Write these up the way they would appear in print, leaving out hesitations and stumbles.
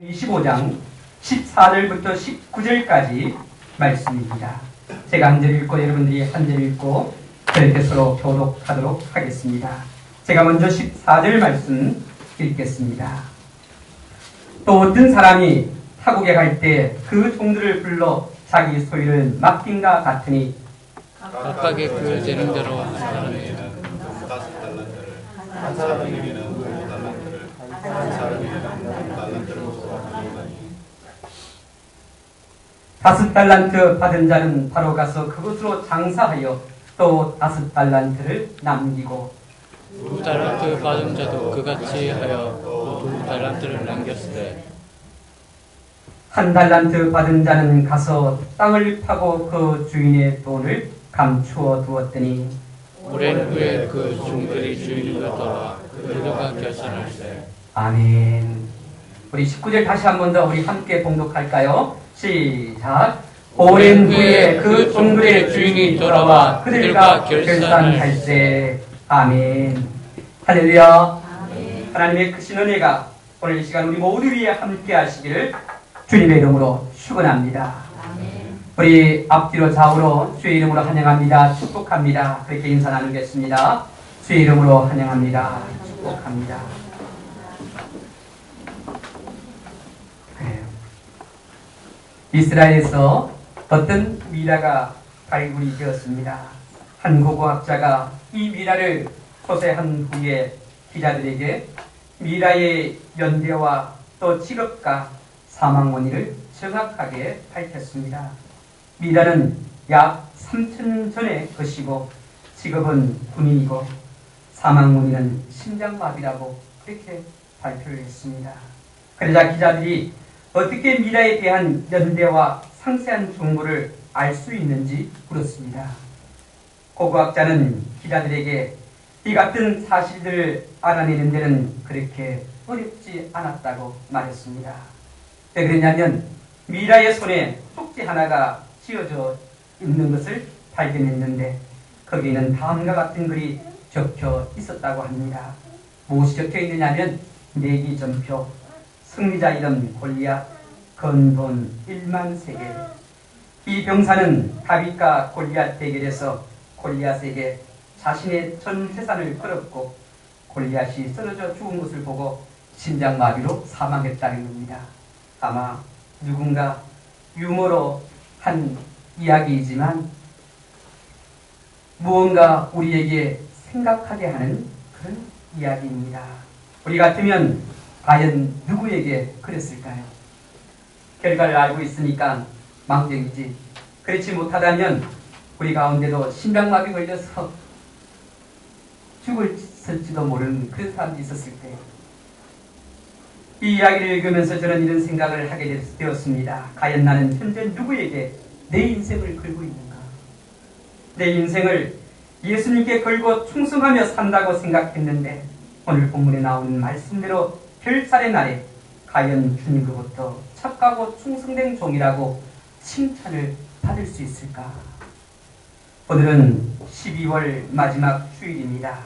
25장 14절부터 19절까지 말씀입니다. 제가 한 절 읽고 여러분들이 한 절 읽고 그렇게 서로 교독하도록 하겠습니다. 제가 먼저 14절 말씀 읽겠습니다. 또 어떤 사람이 타국에 갈 때 그 종들을 불러 자기 소유를 맡긴가 같으니 각각의 그 재능대로 한 사람에게는 한 사람에게는 5달란트를 한 사람에게는 5달란트를 다섯 달란트 받은 자는 바로 가서 그것으로 장사하여 또 다섯 달란트를 남기고 2달란트 받은 자도 그같이 하여 또 2달란트를 남겼으되 한 달란트 받은 자는 가서 땅을 파고 그 주인의 돈을 감추어 두었더니 오랜 후에 그 종들이 주인과 돌아 그들과 결산할세. 아멘. 우리 19절 다시 한 번 더 우리 함께 봉독할까요? 시작. 오랜 후에 그 종들의 주인이 돌아와 그들과 결산할세. 아멘. 할렐루야. 하나님의 크신 은혜가 오늘 이 시간 우리 모두 위에 함께 하시기를 주님의 이름으로 축원합니다. 우리 앞뒤로 좌우로 주의 이름으로 환영합니다. 축복합니다. 그렇게 인사 나누겠습니다. 주의 이름으로 환영합니다. 축복합니다. 그래요. 이스라엘에서 어떤 미라가 발굴이 되었습니다. 한 고고학자가 이 미라를 소개한 후에 기자들에게 미라의 연대와 또 직업과 사망 원인을 정확하게 밝혔습니다. 미라는 약 3천 전의 것이고 직업은 군인이고 사망 원인은 심장마비라고 그렇게 발표를 했습니다. 그러자 기자들이 어떻게 미라에 대한 연대와 상세한 정보를 알 수 있는지 물었습니다. 고고학자는 기자들에게 이 같은 사실들을 알아내는 데는 그렇게 어렵지 않았다고 말했습니다. 왜 그러냐면 미라의 손에 쪽지 하나가 쥐어져 있는 것을 발견했는데 거기에는 다음과 같은 글이 적혀 있었다고 합니다. 무엇이 적혀 있느냐면 내기 전표, 승리자 이름 골리앗, 건돈 1만 세계. 이 병사는 다윗과 골리앗 대결에서 골리앗에게 자신의 전 재산을 끌었고 골리앗이 쓰러져 죽은 것을 보고 심장마비로 사망했다는 겁니다. 아마 누군가 유머로 한 이야기이지만 무언가 우리에게 생각하게 하는 그런 이야기입니다. 우리 같으면 과연 누구에게 그랬을까요? 결과를 알고 있으니까 망정이지. 그렇지 못하다면 우리 가운데도 심장마비 걸려서 죽을지도 모르는 그런 사람이 있었을 때 이 이야기를 읽으면서 저는 이런 생각을 하게 되었습니다. 과연 나는 현재 누구에게 내 인생을 걸고 있는가? 내 인생을 예수님께 걸고 충성하며 산다고 생각했는데 오늘 본문에 나오는 말씀대로 결산의 날에 과연 주님으로부터 착하고 충성된 종이라고 칭찬을 받을 수 있을까? 오늘은 12월 마지막 주일입니다.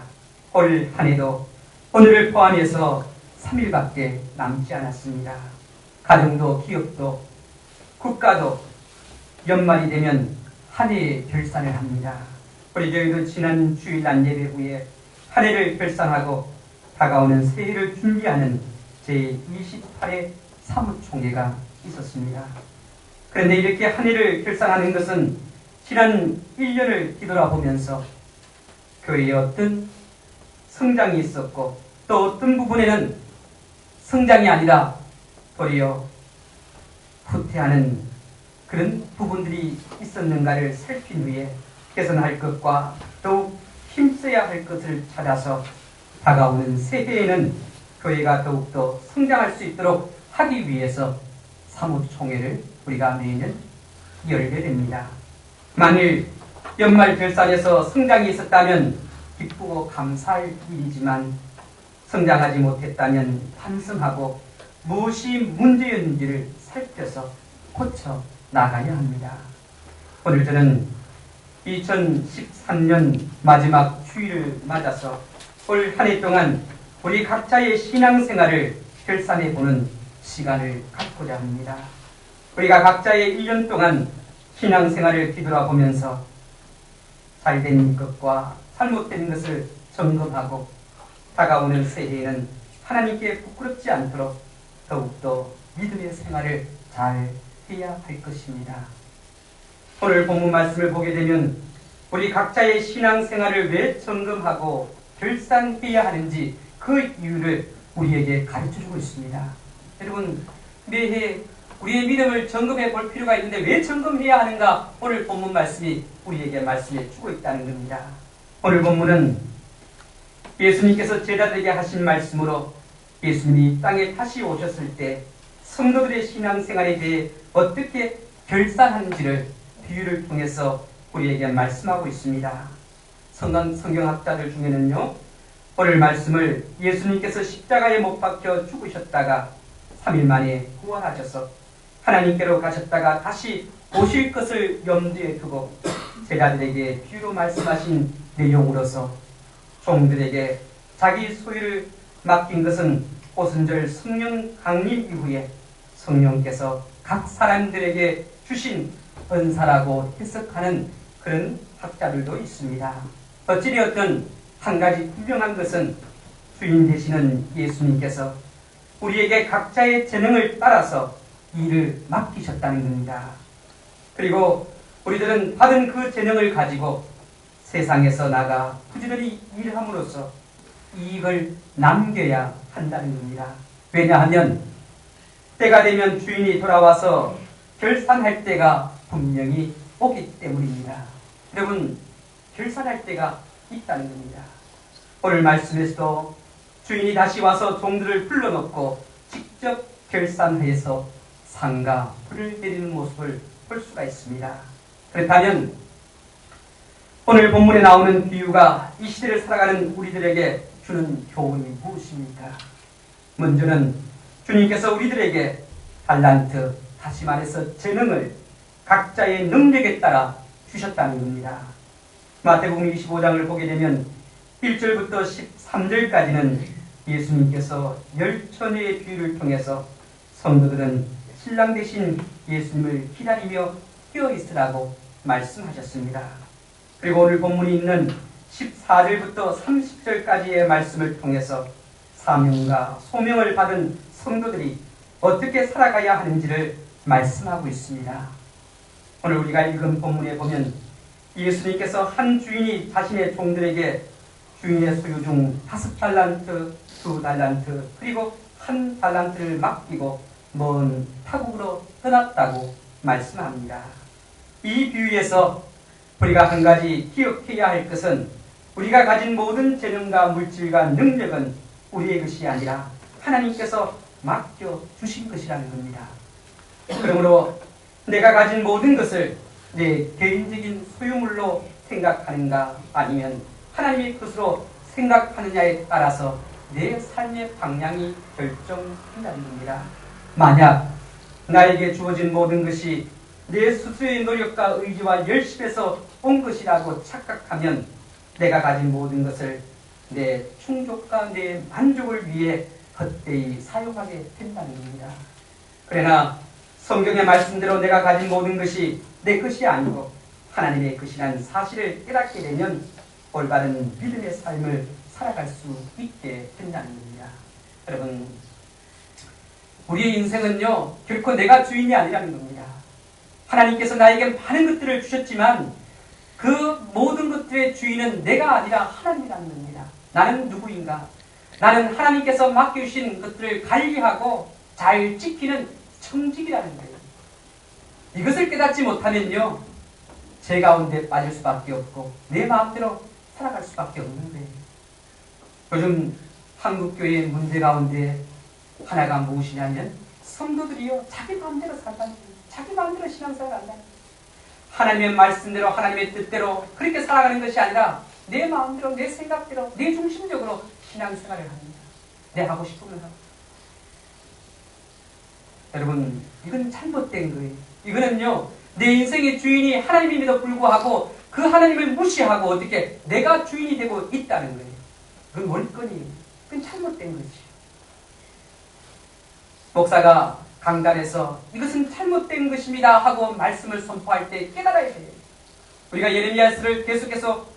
올 한 해도 오늘을 포함해서 3일밖에 남지 않았습니다. 가정도 기업도 국가도 연말이 되면 한 해의 결산을 합니다. 우리 교회도 지난 주일날 예배 후에 한 해를 결산하고 다가오는 새해를 준비하는 제28회 사무총회가 있었습니다. 그런데 이렇게 한 해를 결산하는 것은 지난 1년을 뒤돌아보면서 교회에 어떤 성장이 있었고 또 어떤 부분에는 성장이 아니라 도리어 후퇴하는 그런 부분들이 있었는가를 살핀 후에 개선할 것과 더욱 힘써야 할 것을 찾아서 다가오는 새해에는 교회가 더욱더 성장할 수 있도록 하기 위해서 사무총회를 우리가 매년 열게 됩니다. 만일 연말 결산에서 성장이 있었다면 기쁘고 감사할 일이지만 성장하지 못했다면 반성하고 무엇이 문제였는지를 살펴서 고쳐 나가야 합니다. 오늘 저는 2013년 마지막 주일을 맞아서 올 한 해 동안 우리 각자의 신앙생활을 결산해 보는 시간을 갖고자 합니다. 우리가 각자의 1년 동안 신앙생활을 뒤돌아보면서 잘된 것과 잘못된 것을 점검하고 다가오는 새해에는 하나님께 부끄럽지 않도록 더욱더 믿음의 생활을 잘 해야 할 것입니다. 오늘 본문 말씀을 보게 되면 우리 각자의 신앙생활을 왜 점검하고 결산해야 하는지 그 이유를 우리에게 가르쳐주고 있습니다. 여러분, 매해 우리의 믿음을 점검해 볼 필요가 있는데 왜 점검해야 하는가? 오늘 본문 말씀이 우리에게 말씀해 주고 있다는 겁니다. 오늘 본문은 예수님께서 제자들에게 하신 말씀으로 예수님이 땅에 다시 오셨을 때 성도들의 신앙생활에 대해 어떻게 결산하는지를 비유를 통해서 우리에게 말씀하고 있습니다. 성경학자들 중에는요, 오늘 말씀을 예수님께서 십자가에 못 박혀 죽으셨다가 3일 만에 부활하셔서 하나님께로 가셨다가 다시 오실 것을 염두에 두고 제자들에게 비유로 말씀하신 내용으로서 종들에게 자기 소유를 맡긴 것은 오순절 성령 강림 이후에 성령께서 각 사람들에게 주신 은사라고 해석하는 그런 학자들도 있습니다. 어찌되었든 한 가지 분명한 것은 주인 되시는 예수님께서 우리에게 각자의 재능을 따라서 일을 맡기셨다는 겁니다. 그리고 우리들은 받은 그 재능을 가지고 세상에서 나가 부지런히 일함으로써 이익을 남겨야 한다는 겁니다. 왜냐하면 때가 되면 주인이 돌아와서 결산할 때가 분명히 오기 때문입니다. 여러분, 결산할 때가 있다는 겁니다. 오늘 말씀에서도 주인이 다시 와서 종들을 불러놓고 직접 결산해서 상과 불을 내리는 모습을 볼 수가 있습니다. 그렇다면 오늘 본문에 나오는 비유가 이 시대를 살아가는 우리들에게 주는 교훈이 무엇입니까? 먼저는 주님께서 우리들에게 달란트, 다시 말해서 재능을 각자의 능력에 따라 주셨다는 겁니다. 마태복음 25장을 보게 되면 1절부터 13절까지는 예수님께서 10처녀의 비유를 통해서 성도들은 신랑 되신 예수님을 기다리며 끼어 있으라고 말씀하셨습니다. 그리고 오늘 본문이 있는 14절부터 30절까지의 말씀을 통해서 사명과 소명을 받은 성도들이 어떻게 살아가야 하는지를 말씀하고 있습니다. 오늘 우리가 읽은 본문에 보면 예수님께서 한 주인이 자신의 종들에게 주인의 소유 중 5달란트, 2달란트, 그리고 1달란트를 맡기고 먼 타국으로 떠났다고 말씀합니다. 이 비유에서 우리가 한 가지 기억해야 할 것은 우리가 가진 모든 재능과 물질과 능력은 우리의 것이 아니라 하나님께서 맡겨주신 것이라는 겁니다. 그러므로 내가 가진 모든 것을 내 개인적인 소유물로 생각하는가 아니면 하나님의 것으로 생각하느냐에 따라서 내 삶의 방향이 결정된다는 겁니다. 만약 나에게 주어진 모든 것이 내 스스로의 노력과 의지와 열심에서 온 것이라고 착각하면 내가 가진 모든 것을 내 충족과 내 만족을 위해 헛되이 사용하게 된다는 겁니다. 그러나 성경의 말씀대로 내가 가진 모든 것이 내 것이 아니고 하나님의 것이라는 사실을 깨닫게 되면 올바른 믿음의 삶을 살아갈 수 있게 된다는 겁니다. 여러분, 우리의 인생은요, 결코 내가 주인이 아니라는 겁니다. 하나님께서 나에게 많은 것들을 주셨지만 그 모든 것들의 주인은 내가 아니라 하나님이라는 겁니다. 나는 누구인가? 나는 하나님께서 맡겨주신 것들을 관리하고 잘 지키는 청직이라는 거예요. 이것을 깨닫지 못하면요, 제 가운데 빠질 수밖에 없고 내 마음대로 살아갈 수밖에 없는 거예요. 요즘 한국교회의 문제 가운데 하나가 무엇이냐면 성도들이요, 자기 마음대로 살다는 거예요. 자기 마음대로 신앙생활을 한다는 거예요. 하나님의 말씀대로 하나님의 뜻대로 그렇게 살아가는 것이 아니라 내 마음대로 내 생각대로 내 중심적으로 신앙생활을 합니다. 내 하고 싶은 걸 하고. 여러분, 이건 잘못된 거예요. 이거는요, 내 인생의 주인이 하나님임에도 불구하고 그 하나님을 무시하고 어떻게 내가 주인이 되고 있다는 거예요. 그건 원건이에요. 그건 잘못된 거지. 목사가 강단에서 이것은 잘못된 것입니다 하고 말씀을 선포할 때 깨달아야 돼요. 우리가 예레미야서를 계속해서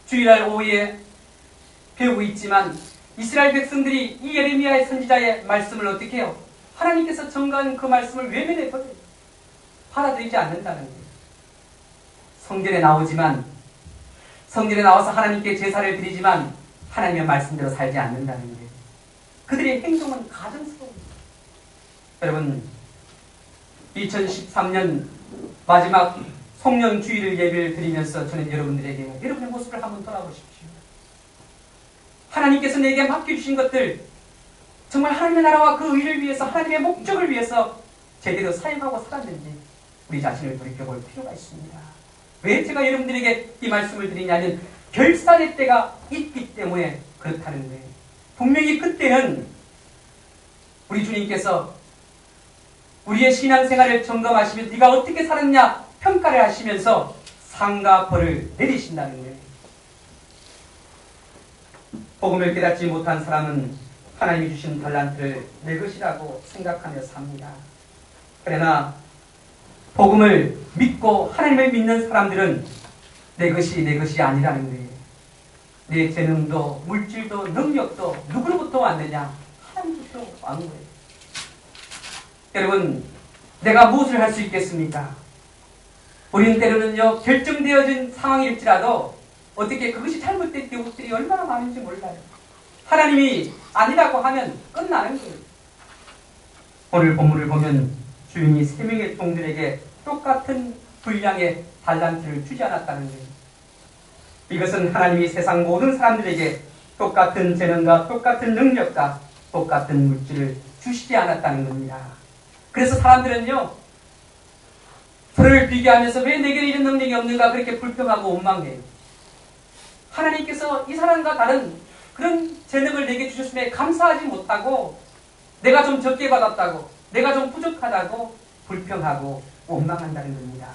주일날 오후에 배우고 있지만 이스라엘 백성들이 이 예레미야의 선지자의 말씀을 어떻게 해요? 하나님께서 전가한 그 말씀을 외면해버려요. 받아들이지 않는다는 거예요. 성전에 나오지만, 성전에 나와서 하나님께 제사를 드리지만 하나님의 말씀대로 살지 않는다는 거예요. 그들의 행동은 가증스러워요. 여러분, 2013년 마지막 송년 주일을 예배를 드리면서 저는 여러분들에게 여러분의 모습을 한번 돌아보십시오. 하나님께서 내게 맡겨주신 것들, 정말 하나님의 나라와 그 의를 위해서, 하나님의 목적을 위해서 제대로 사용하고 살았는지 우리 자신을 돌이켜볼 필요가 있습니다. 왜 제가 여러분들에게 이 말씀을 드리냐면 결산의 때가 있기 때문에 그렇다는 거예요. 분명히 그때는 우리 주님께서 우리의 신앙생활을 점검하시면서 네가 어떻게 살았냐 평가를 하시면서 상과 벌을 내리신다는 거예요. 복음을 깨닫지 못한 사람은 하나님이 주신 달란트를 내 것이라고 생각하며 삽니다. 그러나 복음을 믿고 하나님을 믿는 사람들은 내 것이 아니라는 거예요. 내 재능도 물질도 능력도 누구로부터 왔느냐? 하나님부터 온 거예요. 여러분, 내가 무엇을 할 수 있겠습니까? 우리는 때로는요, 결정되어진 상황일지라도 어떻게 그것이 잘못된 경우들이 얼마나 많은지 몰라요. 하나님이 아니라고 하면 끝나는 거예요. 오늘 본문을 보면 주인이 3명의 종들에게 똑같은 분량의 달란트를 주지 않았다는 거예요. 이것은 하나님이 세상 모든 사람들에게 똑같은 재능과 똑같은 능력과 똑같은 물질을 주시지 않았다는 겁니다. 그래서 사람들은요, 서로를 비교하면서 왜 내게 이런 능력이 없는가 그렇게 불평하고 원망해요. 하나님께서 이 사람과 다른 그런 재능을 내게 주셨음에 감사하지 못하고 내가 좀 적게 받았다고, 내가 좀 부족하다고 불평하고 원망한다는 겁니다.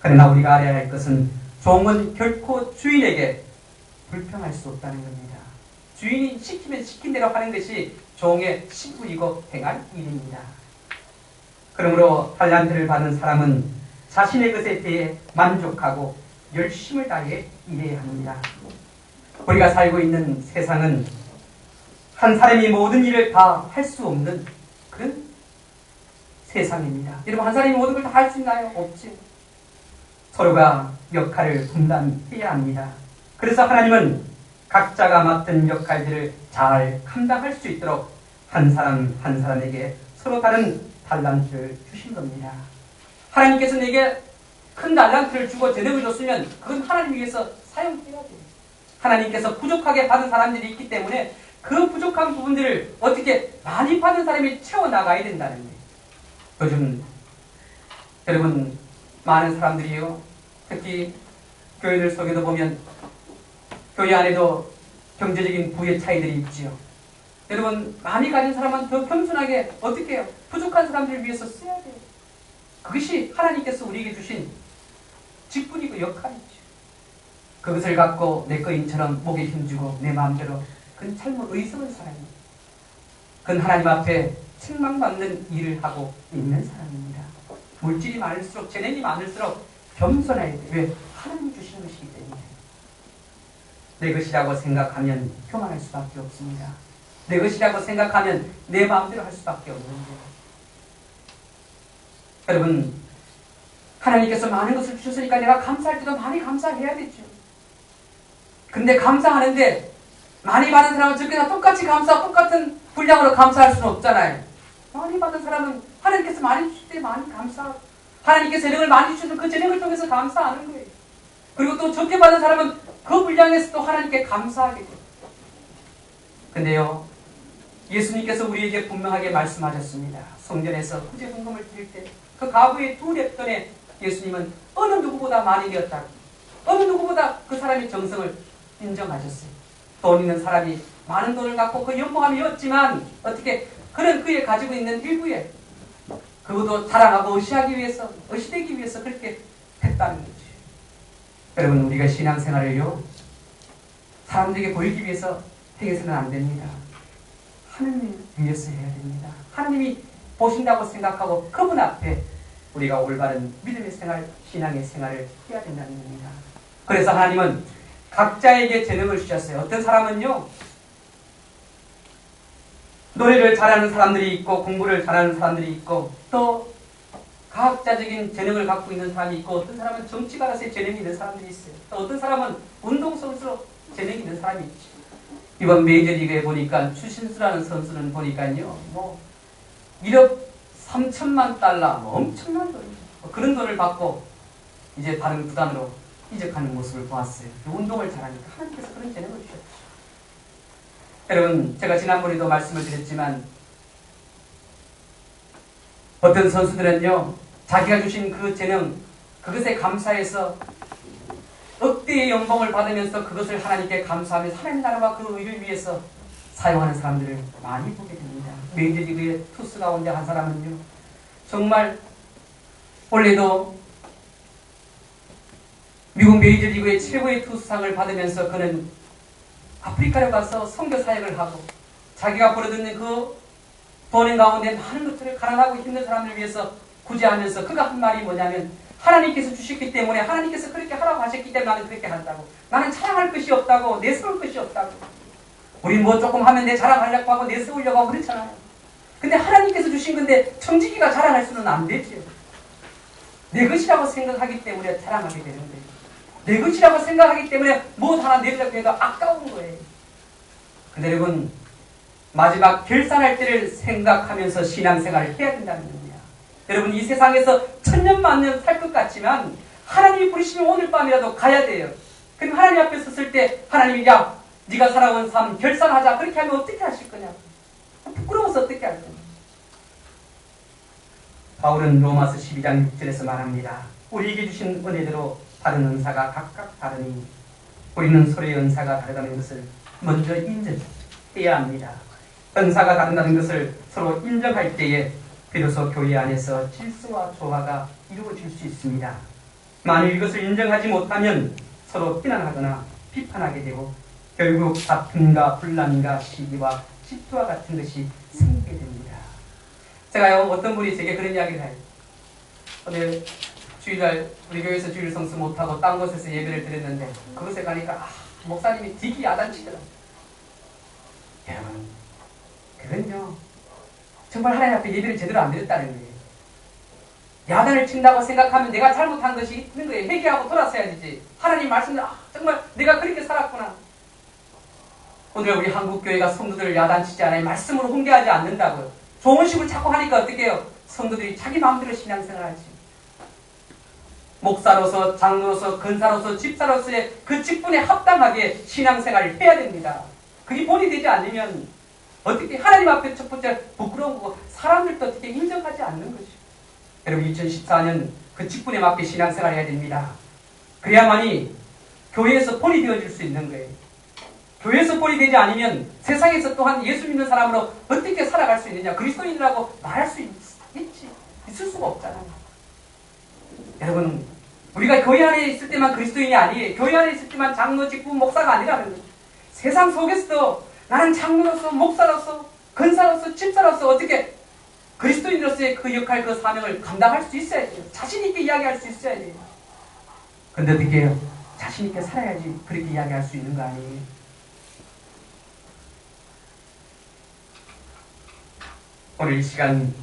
그러나 우리가 알아야 할 것은 종은 결코 주인에게 불평할 수 없다는 겁니다. 주인이 시키면 시킨 대로 하는 것이 종의 신분이고 행할 일입니다. 그러므로 달란트를 받은 사람은 자신의 것에 대해 만족하고 열심을 다해 일해야 합니다. 우리가 살고 있는 세상은 한 사람이 모든 일을 다 할 수 없는 그런 세상입니다. 여러분, 한 사람이 모든 걸 다 할 수 있나요? 없지. 서로가 역할을 분담해야 합니다. 그래서 하나님은 각자가 맡은 역할들을 잘 감당할 수 있도록 한 사람 한 사람에게 서로 다른 달란트를 주신 겁니다. 하나님께서 내게 큰 달란트를 주고 재능을 줬으면 그건 하나님 위해서 사용해야 돼요. 하나님께서 부족하게 받은 사람들이 있기 때문에 그 부족한 부분들을 어떻게 많이 받은 사람이 채워나가야 된다는 거예요. 요즘 여러분, 많은 사람들이요, 특히 교회들 속에도 보면 교회 안에도 경제적인 부의 차이들이 있지요. 여러분, 많이 가진 사람은 더 겸손하게 어떻게 해요? 부족한 사람들을 위해서 써야 돼요. 그것이 하나님께서 우리에게 주신 직분이고 역할이죠. 그것을 갖고 내 거인처럼 목에 힘주고 내 마음대로, 그건 잘못 의성한 사람이에요. 그건 하나님 앞에 책망받는 일을 하고 있는 사람입니다. 물질이 많을수록, 재능이 많을수록 겸손해야 돼요. 왜? 하나님 주신 것이기 때문에. 내 것이라고 생각하면 교만할 수밖에 없습니다. 내 것이라고 생각하면 내 마음대로 할 수밖에 없는 거예요. 여러분, 하나님께서 많은 것을 주셨으니까 내가 감사할 때도 많이 감사해야 되죠. 근데 감사하는데 많이 받은 사람은 저렇게 똑같이 똑같은 분량으로 감사할 수는 없잖아요. 많이 받은 사람은 하나님께서 많이 주실 때 많이 감사하고, 하나님께서 재능을 많이 주셔서 그 재능을 통해서 감사하는 거예요. 그리고 또 적게 받은 사람은 그 분량에서 또 하나님께 감사하게 돼요. 근데요, 예수님께서 우리에게 분명하게 말씀하셨습니다. 성전에서 구제 헌금을 드릴 때 그 가부의 2렙돈에 예수님은 어느 누구보다 많이 되었다고, 어느 누구보다 그 사람의 정성을 인정하셨어요. 돈 있는 사람이 많은 돈을 갖고 그 연봉함이었지만 어떻게 그런 그에 가지고 있는 일부에 그것도 자랑하고 의시되기 위해서 그렇게 했다는 거죠. 여러분, 우리가 신앙생활을요, 사람들에게 보이기 위해서 행해서는 안 됩니다. 하나님 위해서 해야 됩니다. 하나님이 보신다고 생각하고 그분 앞에 우리가 올바른 믿음의 생활, 신앙의 생활을 해야 된다는 겁니다. 그래서 하나님은 각자에게 재능을 주셨어요. 어떤 사람은요, 노래를 잘하는 사람들이 있고 공부를 잘하는 사람들이 있고 또 과학자적인 재능을 갖고 있는 사람이 있고 어떤 사람은 정치가로서의 재능이 있는 사람들이 있어요. 또 어떤 사람은 운동선수로 재능이 있는 사람이 있죠. 이번 메이저리그에 보니까 추신수라는 선수는 보니까요, 1억 3천만 달러, 엄청난 돈이죠. 그런 돈을 받고 이제 다른 구단으로 이적하는 모습을 보았어요. 운동을 잘하니까 하나님께서 그런 재능을 주셨죠. 여러분, 제가 지난번에도 말씀을 드렸지만 어떤 선수들은요, 자기가 주신 그 재능, 그것에 감사해서 억대의 연봉을 받으면서 그것을 하나님께 감사하면서 하나님 나라와 그 의를 위해서 사용하는 사람들을 많이 보게 됩니다. 메이저리그의 투수 가운데 한 사람은요, 정말 원래도 미국 메이저리그의 최고의 투수상을 받으면서 그는 아프리카로 가서 선교 사역을 하고 자기가 벌어듣는 그 돈 가운데 많은 것들을 가난하고 힘든 사람을 위해서 구제하면서 그가 한 말이 뭐냐면, 하나님께서 주셨기 때문에, 하나님께서 그렇게 하라고 하셨기 때문에 나는 그렇게 한다고. 나는 자랑할 것이 없다고, 내세울 것이 없다고. 우리 뭐 조금 하면 내 자랑하려고 하고 내세우려고 하고 그렇잖아요. 근데 하나님께서 주신 건데 청지기가 자랑할 수는 안 되죠. 내 것이라고 생각하기 때문에 자랑하게 되는 거예요. 내 것이라고 생각하기 때문에 무엇 하나 내려고 해도 아까운 거예요. 근데 여러분, 마지막 결산할 때를 생각하면서 신앙생활을 해야 된다는 겁니다. 여러분, 이 세상에서 천년만년 살 것 같지만 하나님이 부르시면 오늘 밤이라도 가야 돼요. 그럼 하나님 앞에 섰을 때 하나님이, 야, 네가 살아온 삶 결산하자. 그렇게 하면 어떻게 하실 거냐? 부끄러워서 어떻게 할 거냐? 바울은 로마서 12장 6절에서 말합니다. 우리에게 주신 은혜대로 다른 은사가 각각 다르니 우리는 서로의 은사가 다르다는 것을 먼저 인정해야 합니다. 은사가 다른다는 것을 서로 인정할 때에 비로소 교회 안에서 질서와 조화가 이루어질 수 있습니다. 만일 이것을 인정하지 못하면 서로 비난하거나 비판하게 되고 결국 다툼과 분란과 시기와 질투와 같은 것이 생기게 됩니다. 제가요, 어떤 분이 제게 그런 이야기를 해요. 오늘 주일날 우리 교회에서 주일 성수 못하고 딴 곳에서 예배를 드렸는데 그곳에 가니까 목사님이 되게 야단치더라고요. 여러분, 그건요, 정말 하나님 앞에 예배를 제대로 안 드렸다는 거예요. 야단을 친다고 생각하면 내가 잘못한 것이 있는 거예요. 회개하고 돌아서야 되지. 하나님 말씀을, 정말 내가 그렇게 살았구나. 오늘 우리 한국교회가 성도들을 야단치지 않아요. 말씀으로 훈계하지 않는다고요. 좋은 식으로 자꾸 하니까 어떻게 해요? 성도들이 자기 마음대로 신앙생활하지. 목사로서, 장로로서, 근사로서, 집사로서의 그 직분에 합당하게 신앙생활을 해야 됩니다. 그게 본이 되지 않으면 어떻게 하나님 앞에 첫 번째 부끄러운 거고 사람들도 어떻게 인정하지 않는 것이죠. 여러분, 2014년 그 직분에 맞게 신앙생활을 해야 됩니다. 그래야만이 교회에서 본이 되어질 수 있는 거예요. 교회에서 본이 되지 않으면 세상에서 또한 예수 믿는 사람으로 어떻게 살아갈 수 있느냐, 그리스도인이라고 말할 수 있지, 있을 수가 없잖아요. 여러분, 우리가 교회 안에 있을 때만 그리스도인이 아니에요. 교회 안에 있을 때만 장로, 직분, 목사가 아니라는 거죠. 세상 속에서도 나는 장로로서, 목사로서, 근사로서, 집사로서 어떻게 그리스도인으로서의 그 역할, 그 사명을 감당할 수 있어야 돼요. 자신 있게 이야기할 수 있어야 돼요. 근데 어떻게 해요? 자신 있게 살아야지 그렇게 이야기할 수 있는 거 아니에요? 오늘 이 시간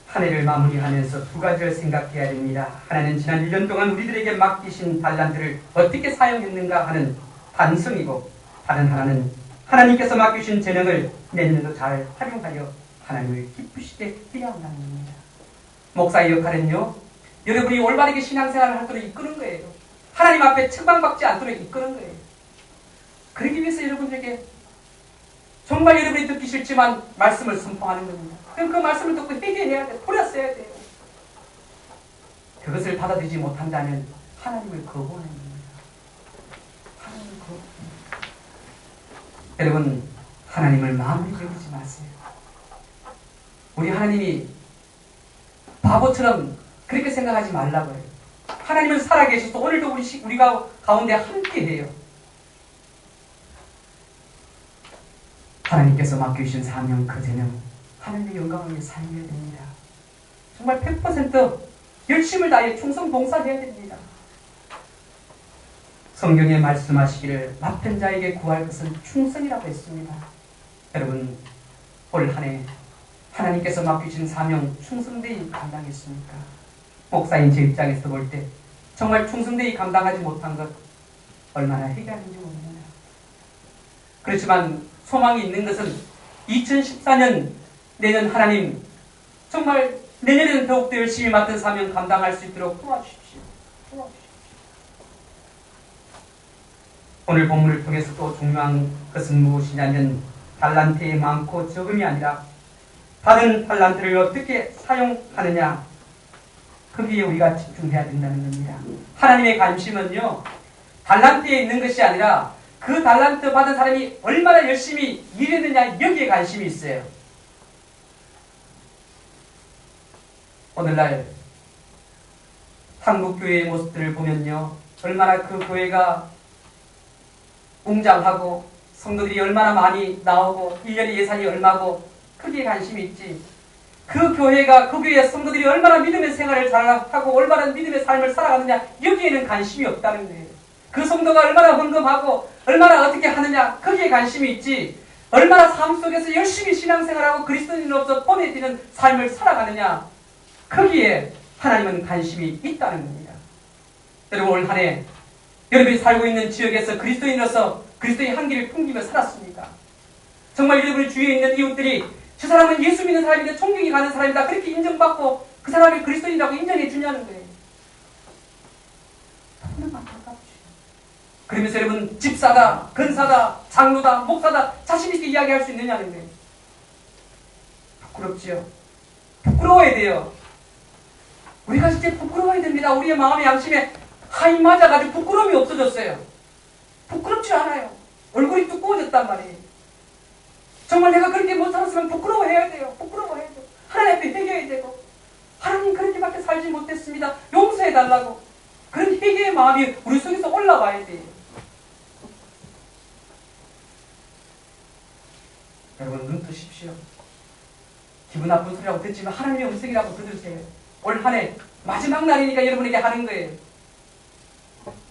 한 해를 마무리하면서 두 가지를 생각해야 됩니다. 하나는 지난 1년 동안 우리들에게 맡기신 달란트를 어떻게 사용했는가 하는 반성이고, 다른 하나는 하나님께서 맡기신 재능을 내년도 잘 활용하여 하나님을 기쁘시게 해야 한다는 겁니다. 목사의 역할은요, 여러분이 올바르게 신앙생활을 하도록 이끄는 거예요. 하나님 앞에 책망받지 않도록 이끄는 거예요. 그러기 위해서 여러분들에게 정말 여러분이 듣기 싫지만 말씀을 선포하는 겁니다. 그럼 그 말씀을 듣고 회개해야 돼요. 돌아서야 돼요. 그것을 받아들이지 못한다면 하나님을 거부하는 겁니다. 하나님을 거부합니다. 여러분, 하나님을 마음으로 여기지 마세요. 우리 하나님이 바보처럼 그렇게 생각하지 말라고 해요. 하나님은 살아계셔서 오늘도 우리가 가운데 함께해요. 하나님께서 맡겨주신 사명, 그 재능, 하나님의 영광을 위해 살려야 됩니다. 정말 100% 열심을 다해 충성 봉사해야 됩니다. 성경에 말씀하시기를 맡은 자에게 구할 것은 충성이라고 했습니다. 여러분, 올 한 해 하나님께서 맡기신 사명 충성되이 감당했습니까? 목사인 제 입장에서 볼 때 정말 충성되이 감당하지 못한 것 얼마나 회개하는지 모릅니다. 그렇지만 소망이 있는 것은 2014년 내년 하나님 정말 내년에는 더욱더 열심히 맡은 사명 감당할 수 있도록 도와주십시오. 오늘 본문을 통해서 또 중요한 것은 무엇이냐면 달란트의 많고 적음이 아니라 받은 달란트를 어떻게 사용하느냐, 거기에 우리가 집중해야 된다는 겁니다. 하나님의 관심은요, 달란트에 있는 것이 아니라 그 달란트 받은 사람이 얼마나 열심히 일했느냐, 여기에 관심이 있어요. 오늘날 한국 교회의 모습들을 보면요, 얼마나 그 교회가 웅장하고 성도들이 얼마나 많이 나오고 1년에 예산이 얼마고 크게 관심이 있지, 그 교회가, 그 교회의 성도들이 얼마나 믿음의 생활을 잘하고 올바른 믿음의 삶을 살아가느냐, 여기에는 관심이 없다는 거예요. 그 성도가 얼마나 헌금하고 얼마나 어떻게 하느냐, 거기에 관심이 있지, 얼마나 삶 속에서 열심히 신앙생활하고 그리스도인으로서 본해지는 삶을 살아가느냐, 거기에 하나님은 관심이 있다는 겁니다. 여러분, 올 한 해 여러분이 살고 있는 지역에서 그리스도인으로서 그리스도의 향기를 풍기며 살았습니까? 정말 여러분의 주위에 있는 이웃들이 저 사람은 예수 믿는 사람인데 존경이 가는 사람이다, 그렇게 인정받고 그 사람이 그리스도인이라고 인정해 주냐는 거예요. 너무 안타깝죠. 그러면서 여러분, 집사다, 근사다, 장로다, 목사다 자신 있게 이야기할 수 있느냐는 거예요. 부끄럽지요. 부끄러워야 돼요. 우리가 진짜 부끄러워야 됩니다. 우리의 마음의 양심에 하이 맞아가지고 부끄러움이 없어졌어요. 부끄럽지 않아요. 얼굴이 두꺼워졌단 말이에요. 정말 내가 그렇게 못 살았으면 부끄러워해야 돼요. 부끄러워해야 돼요. 하나님 앞에 회개해야 되고, 하나님 그렇게밖에 살지 못했습니다, 용서해달라고, 그런 회개의 마음이 우리 속에서 올라와야 돼요. 여러분, 눈 뜨십시오. 기분 나쁜 소리라고 듣지만 하나님의 음성이라고 들으세요. 올 한 해 마지막 날이니까 여러분에게 하는 거예요.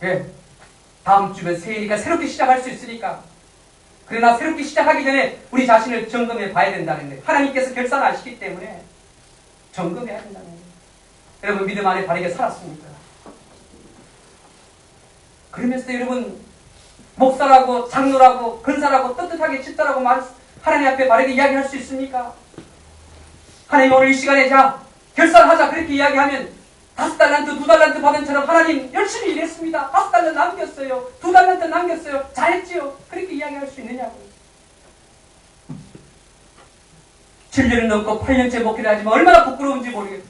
왜? 다음 주면 새해니까 새롭게 시작할 수 있으니까. 그러나 새롭게 시작하기 전에 우리 자신을 점검해 봐야 된다는 거예요. 하나님께서 결산하시기 때문에 점검해야 된다는 거예요. 여러분, 믿음 안에 바르게 살았습니까? 그러면서 여러분, 목사라고 장로라고 근사라고 떳떳하게 집사라고 하나님 앞에 바르게 이야기할 수 있습니까? 하나님, 오늘 이 시간에 자 결산하자, 그렇게 이야기하면 5달란트, 2달란트 받은 처럼 하나님 열심히 일했습니다, 5달란트 남겼어요, 2달란트 남겼어요, 잘했지요, 그렇게 이야기할 수 있느냐고요. 7년을 넘고 8년째 목회를 하지만 얼마나 부끄러운지 모르겠어요.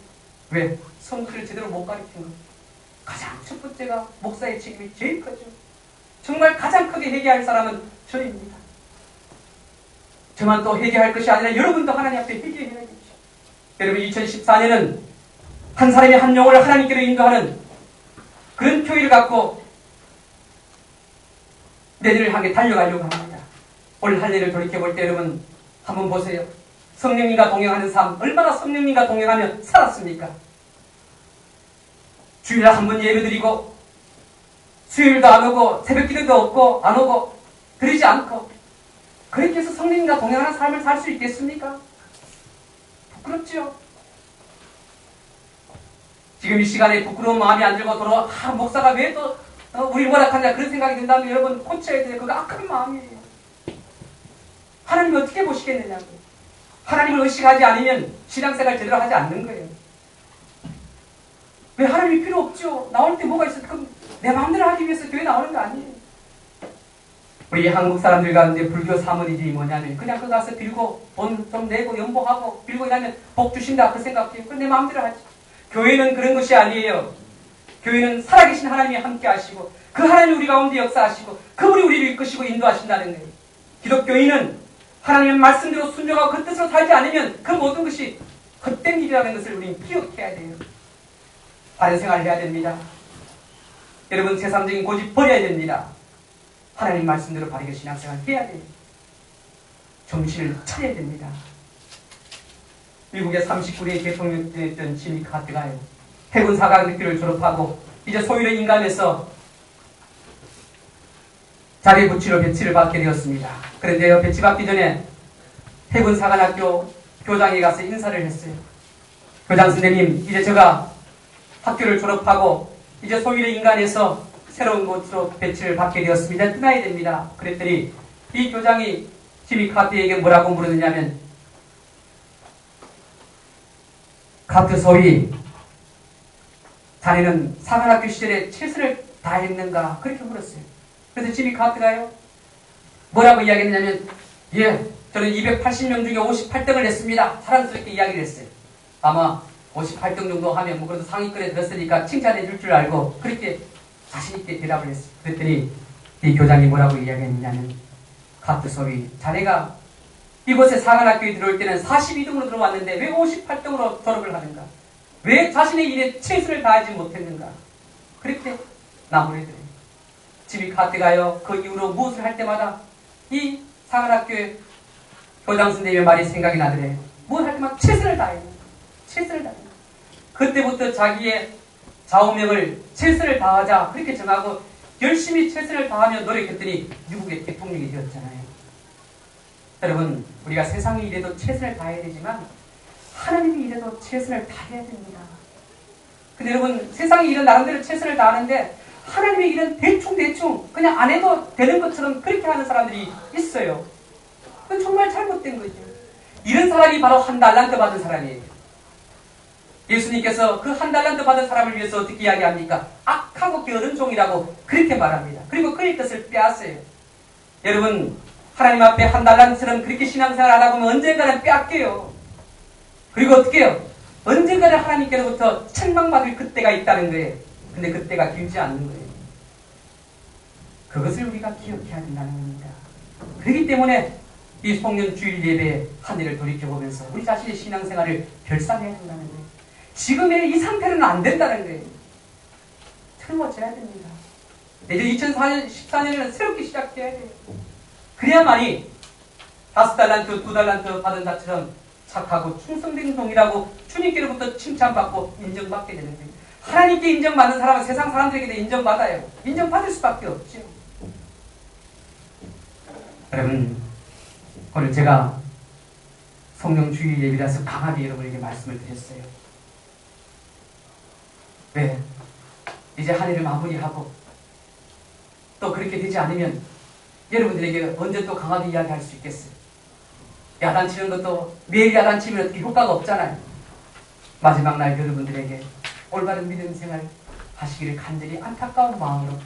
왜? 성도를 제대로 못 가르친 거. 가장 첫 번째가 목사의 책임이 제일 크죠. 정말 가장 크게 회개할 사람은 저입니다. 저만 또 회개할 것이 아니라 여러분도 하나님 앞에 회개해야 되죠. 여러분, 2014년은 한 사람이 한 영혼을 하나님께로 인도하는 그런 교회를 갖고 내년을 향해 달려가려고 합니다. 올 한 해를 돌이켜볼 때 여러분 한번 보세요. 성령님과 동행하는 삶, 얼마나 성령님과 동행하며 살았습니까? 주일날 한 번 예배드리고 수요일도 안 오고 새벽기도도 없고 안 오고 드리지 않고 그렇게 해서 성령님과 동행하는 삶을 살 수 있겠습니까? 부끄럽지요. 지금 이 시간에 부끄러운 마음이 안 들고 돌아, 목사가 왜 또 우리를 허락하냐, 그런 생각이 든다면 여러분 고쳐야 돼요. 그거 악한 마음이에요. 하나님이 어떻게 보시겠느냐고. 하나님을 의식하지 않으면 신앙생활 제대로 하지 않는 거예요. 왜 하나님이 필요 없죠? 나올 때 뭐가 있어? 그럼 내 마음대로 하기 위해서 교회 나오는 거 아니에요. 우리 한국 사람들 가운데 불교 사문이지 뭐냐면 그냥 그 가서 빌고 돈 좀 내고 연보하고 빌고 이러면 복 주신다, 그 생각해요. 그건 내 마음대로 하지. 교회는 그런 것이 아니에요. 교회는 살아계신 하나님이 함께 하시고 그 하나님이 우리 가운데 역사하시고 그분이 우리를 이끄시고 인도하신다는 거예요. 기독교인은 하나님의 말씀대로 순종하고 그 뜻으로 살지 않으면 그 모든 것이 헛된 일이라는 것을 우리는 기억해야 돼요. 바른 생활을 해야 됩니다. 여러분, 세상적인 고집 버려야 됩니다. 하나님 말씀대로 바르게 신앙생활 해야 돼요. 정신을 차려야 됩니다. 미국의 39대 대통령이었던 지미 카트가요. 해군 사관학교를 졸업하고 이제 소위의 인간에서 자리 부치로 배치를 받게 되었습니다. 그런데요, 배치받기 전에 해군 사관학교 교장에 가서 인사를 했어요. 교장 선생님, 이제 제가 학교를 졸업하고 이제 소위의 인간에서 새로운 곳으로 배치를 받게 되었습니다. 떠나야 됩니다. 그랬더니 이 교장이 지미 카트에게 뭐라고 물었느냐면, 카트 소위, 자네는 사관학교 시절에 최선을 다했는가? 그렇게 물었어요. 그래서 지미 카트가요, 뭐라고 이야기했냐면, 예, 저는 280명 중에 58등을 했습니다. 사랑스럽게 이야기를 했어요. 아마 58등 정도 하면 뭐 그래도 상위권에 들었으니까 칭찬해 줄 줄 알고 그렇게 자신있게 대답을 했어요. 그랬더니 이 교장이 뭐라고 이야기했냐면, 카트 소위, 자네가 이곳에 사관학교에 들어올 때는 42등으로 들어왔는데 왜 58등으로 졸업을 하는가? 왜 자신의 일에 최선을 다하지 못했는가? 그렇게 나무래더래요. 지미 카트가요, 그 이후로 무엇을 할 때마다 이 사관학교의 교장 선생님의 말이 생각이 나더래요. 무엇을 할 때마다 최선을 다해요. 최선을 다해요. 그때부터 자기의 좌우명을 최선을 다하자 그렇게 정하고 열심히 최선을 다하며 노력했더니 미국의 대통령이 되었잖아요. 여러분, 우리가 세상의 일에도 최선을 다해야 되지만 하나님의 일에도 최선을 다해야 됩니다. 근데 여러분, 세상의 일은 나름대로 최선을 다하는데 하나님의 일은 대충 그냥 안 해도 되는 것처럼 그렇게 하는 사람들이 있어요. 그건 정말 잘못된 거죠. 이런 사람이 바로 한 달란트 받은 사람이에요. 예수님께서 그 한 달란트 받은 사람을 위해서 어떻게 이야기합니까? 악하고 게으른 종이라고 그렇게 말합니다. 그리고 그의 뜻을 빼앗어요. 여러분, 하나님 앞에 한 달란트처럼 그렇게 신앙생활 안 하고 언젠가는 빼앗겨요. 그리고 어떻게 해요? 언젠가는 하나님께로부터 책망받을 그때가 있다는 거예요. 근데 그때가 길지 않는 거예요. 그것을 우리가 기억해야 된다는 겁니다. 그렇기 때문에 이 송년 주일 예배에 한 해를 돌이켜보면서 우리 자신의 신앙생활을 결산해야 된다는 거예요. 지금의 이 상태는 안 된다는 거예요. 틀어져야 됩니다. 이제 2014년에는 새롭게 시작해야 돼요. 그래야만이 5달란트, 2달란트 받은 자처럼 착하고 충성된 종이라고 주님께로부터 칭찬받고 인정받게 되는 거예요. 하나님께 인정받는 사람은 세상 사람들에게도 인정받아요. 인정받을 수밖에 없죠. 여러분, 오늘 제가 성령 주일 예배라서 강하게 여러분에게 말씀을 드렸어요. 왜? 이제 한 해를 마무리하고 또 그렇게 되지 않으면 여러분들에게 언제 또 강하게 이야기할 수 있겠어요? 야단치는 것도 매일 야단치면 어떻게 효과가 없잖아요. 마지막 날 여러분들에게 올바른 믿음 생활 하시기를 간절히 안타까운 마음으로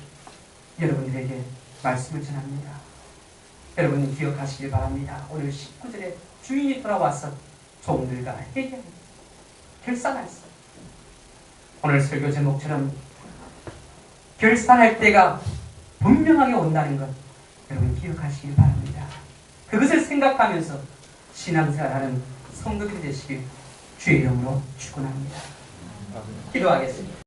여러분들에게 말씀을 전합니다. 여러분 기억하시길 바랍니다. 오늘 19절에 주인이 돌아와서 종들과 회개합니다. 결산했어요. 오늘 설교 제목처럼 결산할 때가 분명하게 온다는 것 여러분 기억하시길 바랍니다. 그것을 생각하면서 신앙생활하는 성도들이 되시길 주의 이름으로 축원합니다. 기도하겠습니다.